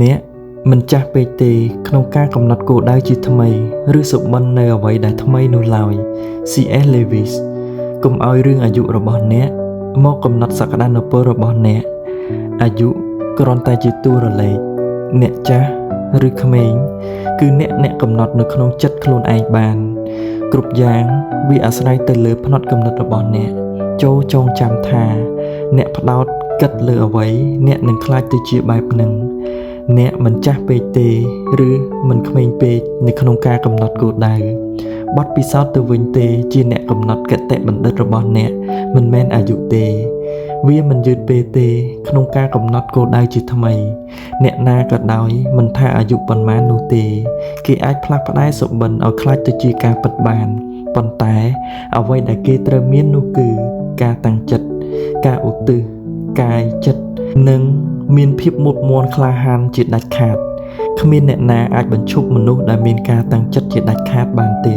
អ្នកមិនចាស់ពេកទេក្នុងការកំណត់គោលដៅជាថ្មីឬសុបិននៅអ្វីដែលថ្មីនោះឡើយ C.S. Lewis កុំឲ្យរឿងអាយុរបស់អ្នកមកកំណត់សក្តានុពលរបស់អ្នកអាយុគ្រាន់តែជាតួរលេខអ្នកចាស់ឬក្មេងគឺអ្នកកំណត់នៅក្នុងចិត្តខ្លួនឯងបានគ្រប់យ៉ាងវាអាស្រ័យទៅលើផ្នត់គំនិតរបស់អ្នកចូលចងចាំថាអ្នកផ្ដោតគិតលើអ្វីអ្នកនឹងខ្លាចទៅជាបែបហ្នឹងអ្នកមិនចាស់ពេកទេឬមិនក្មេងពេកនៅក្នុងការកំណត់គោលដៅបទពិសោធន៍ទៅវិញទេជាអ្នកកំណត់គតិបណ្ឌិតរបស់អ្នកមិនមែនអាយុទេវាមិនយឺតពេកទេក្នុងការកំណត់គោលដៅជាថ្មីអ្នកណាក៏ដោយមិនថាអាយុប៉ុន្មាននោះទេគេអាចផ្លាស់ប្ដូរសុបិនឲ្យខ្លាចទៅជាការពិតបានប៉ុន្តែអ្វីដែលគេត្រូវមាននោះគឺការតាំងចិត្តការឧទ្ទិសកាយចិត្តនិងមានភាពមុតមាំក្លាហានជាដាច់ខាតគ្មានអ្នកណាអាចបញ្ឈប់មនុស្សដែលមានការតាំងចិត្តជាដាច់ខាតបានទេ